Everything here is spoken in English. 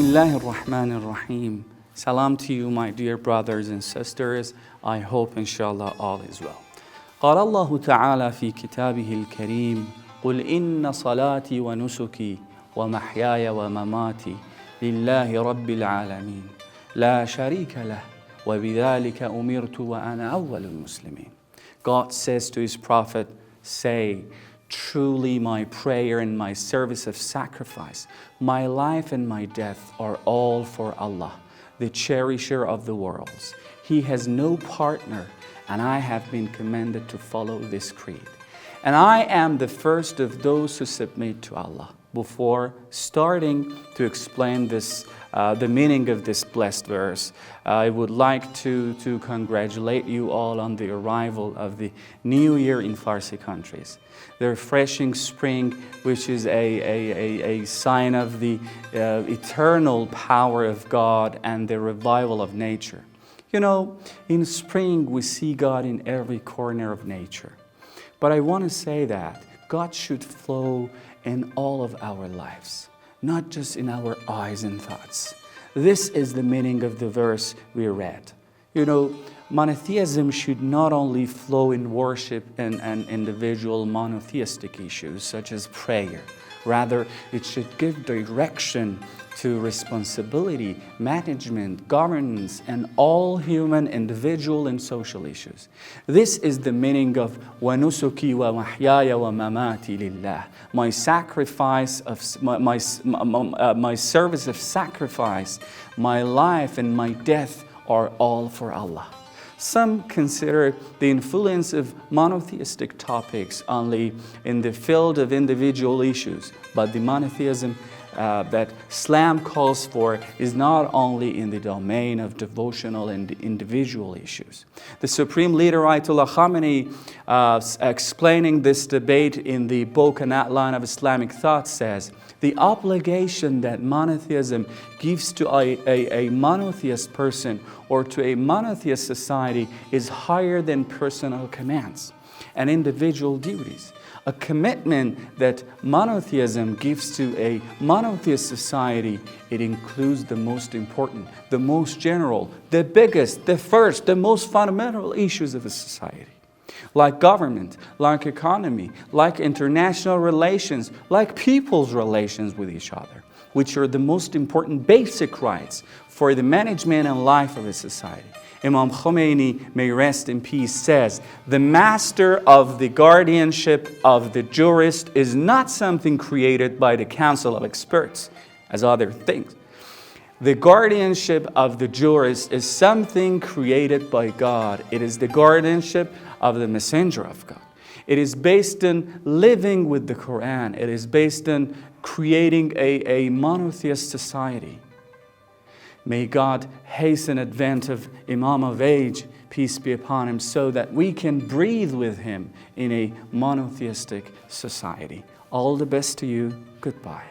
Bismillahir Rahmanir Rahim. Salam to you, my dear brothers and sisters. I hope, inshallah, all is well. قال الله تعالى في كتابه الكريم قل إن صلاتي ونسكي ومحياي ومماتي لله رب العالمين لا شريك له وبذلك أمرت وأنا أول المسلمين. God says to His Prophet, say, truly my prayer and my service of sacrifice, my life and my death are all for Allah, the cherisher of the worlds. He has no partner, and I have been commanded to follow this creed. And I am the first of those who submit to Allah. Before starting to explain this, the meaning of this blessed verse, I would like to congratulate you all on the arrival of the New Year in Farsi countries. The refreshing spring, which is a sign of the eternal power of God and the revival of nature. You know, in spring we see God in every corner of nature. But I want to say that God should flow in all of our lives, not just in our eyes and thoughts. This is the meaning of the verse we read. You know, monotheism should not only flow in worship and individual monotheistic issues such as prayer. Rather, it should give direction to responsibility, management, governance, and all human, individual, and social issues. This is the meaning of وَنُسُكِي وَمَحْيَايَ وَمَمَاتِي لِلَّهِ. My sacrifice of my service of sacrifice, my life and my death are all for Allah. Some consider the influence of monotheistic topics only in the field of individual issues, but the monotheism that Islam calls for is not only in the domain of devotional and individual issues. The Supreme Leader Ayatollah Khamenei, explaining this debate in the book An Outline of Islamic Thought, says, the obligation that monotheism gives to a monotheist person or to a monotheist society is higher than personal commands and individual duties. A commitment that monotheism gives to a monotheist society, it includes the most important, the most general, the biggest, the first, the most fundamental issues of a society. Like government, like economy, like international relations, like people's relations with each other, which are the most important basic rights for the management and life of a society. Imam Khomeini, may rest in peace, says, the master of the guardianship of the jurist is not something created by the council of experts, as other things. The guardianship of the jurist is something created by God. It is the guardianship of the messenger of God. It is based on living with the Quran. It is based on creating a monotheist society. May God hasten advent of Imam of age, peace be upon him, so that we can breathe with him in a monotheistic society. All the best to you. Goodbye.